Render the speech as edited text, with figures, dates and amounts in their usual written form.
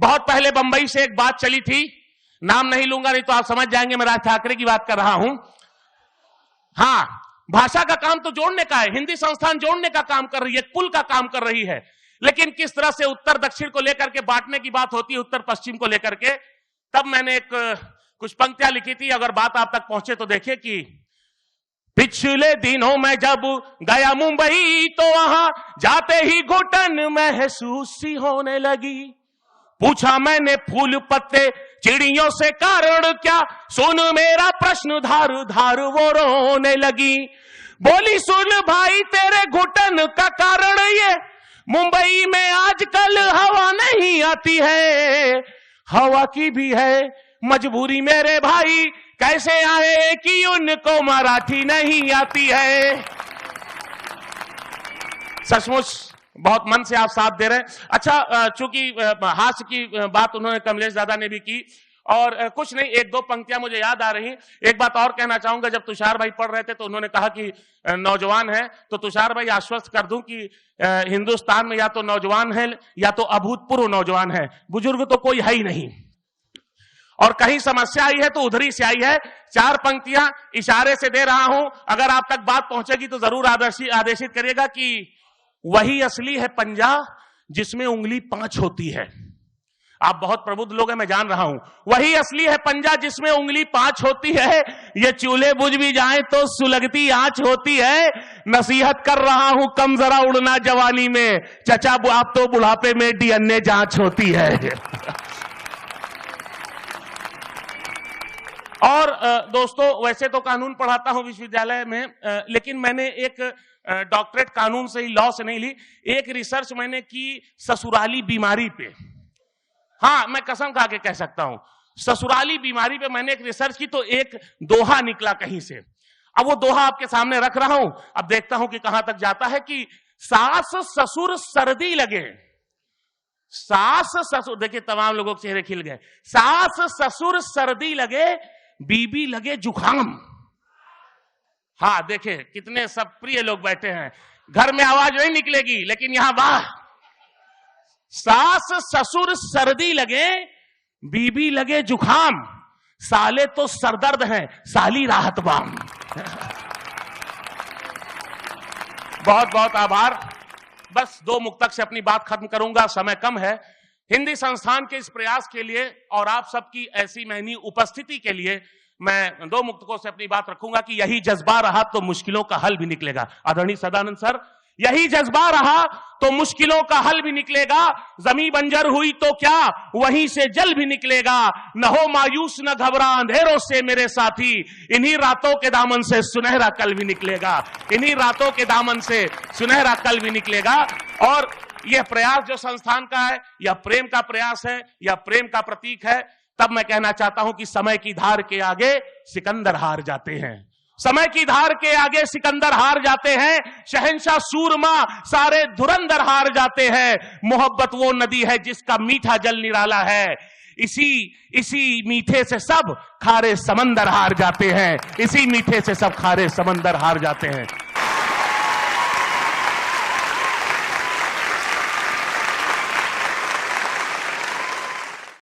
बहुत पहले बंबई से एक बात चली थी, नाम नहीं लूंगा नहीं तो आप समझ जाएंगे मैं राज ठाकरे की बात कर रहा हूं। हां, भाषा का काम तो जोड़ने का है, हिंदी संस्थान जोड़ने का काम कर रही है, पुल का काम कर रही है, लेकिन किस तरह से उत्तर दक्षिण को लेकर के बांटने की बात होती है, उत्तर पश्चिम को लेकर के, तब मैंने कुछ पंक्तियां लिखी थी। अगर बात आप तक पहुंचे तो देखिए कि पिछले दिनों में जब गया मुंबई तो वहां जाते ही घुटन महसूस सी होने लगी। पूछा मैंने फूल पत्ते चिड़ियों से कारण क्या, सुन मेरा प्रश्न धार धार वो रोने लगी। बोली सुन भाई तेरे घुटन का कारण ये, मुंबई में आजकल हवा नहीं आती है, हवा की भी है मजबूरी मेरे भाई, कैसे आए कि उनको मराठी नहीं आती है। सचमुच बहुत मन से आप साथ दे रहे हैं। अच्छा, चूंकि हास्य की बात उन्होंने कमलेश दादा ने भी की, और कुछ नहीं, एक दो पंक्तियां मुझे याद आ रही। एक बात और कहना चाहूंगा, जब तुषार भाई पढ़ रहे थे तो उन्होंने कहा कि नौजवान है, तो तुषार भाई आश्वस्त कर दूं कि हिंदुस्तान में या तो नौजवान है या तो अभूतपूर्व नौजवान है, बुजुर्ग तो कोई है ही नहीं। और कहीं समस्या आई है तो उधर ही से आई है। 4 पंक्तियां इशारे से दे रहा हूं, अगर आप तक बात पहुंचेगी तो जरूर आदेशित करिएगा कि वही असली है पंजा जिसमें उंगली 5 होती है। आप बहुत प्रबुद्ध लोग हैं, मैं जान रहा हूं। वही असली है पंजा जिसमें उंगली 5 होती है, ये चूल्हे बुझ भी जाए तो सुलगती आंच होती है। नसीहत कर रहा हूं कम जरा उड़ना जवानी में, चचा आप तो बुढ़ापे में डीएनए जांच होती है। और दोस्तों, वैसे तो कानून पढ़ाता हूं विश्वविद्यालय में, लेकिन मैंने एक डॉक्टरेट कानून से ही, लॉ से नहीं ली। एक रिसर्च मैंने की ससुराली बीमारी पे। हां, मैं कसम खा के कह सकता हूं, ससुराली बीमारी पे मैंने एक रिसर्च की तो एक दोहा निकला कहीं से। अब वो दोहा आपके सामने रख रहा हूं, अब देखता हूं कि कहां तक जाता है। कि सास ससुर सर्दी लगे, सास ससुर, देखिए तमाम लोगों के चेहरे खिल गए। सास ससुर सर्दी लगे, बीबी लगे जुखाम। हाँ, देखिए कितने सब प्रिय लोग बैठे हैं, घर में आवाज नहीं निकलेगी, लेकिन यहां वाह। सास ससुर सर्दी लगे, बीबी लगे जुखाम, साले तो सरदर्द हैं, साली राहत बाम। बहुत बहुत आभार। बस 2 मुक्तक से अपनी बात खत्म करूंगा, समय कम है। हिंदी संस्थान के इस प्रयास के लिए और आप सबकी ऐसी महनी उपस्थिति के लिए मैं 2 मुक्तकों से अपनी बात रखूंगा कि यही जज्बा रहा तो मुश्किलों का हल भी निकलेगा। आदरणीय सदानंद सर, यही जज्बा रहा तो मुश्किलों का हल भी निकलेगा। जमीन बंजर हुई तो क्या, वहीं से जल भी निकलेगा। न हो मायूस न घबरा अंधेरों से मेरे साथी, इन्हीं रातों के दामन से सुनहरा कल भी निकलेगा। इन्हीं रातों के दामन से सुनहरा कल भी निकलेगा। और यह प्रयास जो संस्थान का है, यह प्रेम का प्रयास है, यह प्रेम का प्रतीक है। तब मैं कहना चाहता हूं कि समय की धार के आगे सिकंदर हार जाते हैं, समय की धार के आगे सिकंदर हार जाते हैं। शहंशाह सूरमा सारे धुरंधर हार जाते हैं। मोहब्बत वो नदी है जिसका मीठा जल निराला है, इसी मीठे से सब खारे समंदर हार जाते हैं, इसी मीठे से सब खारे समंदर हार जाते हैं।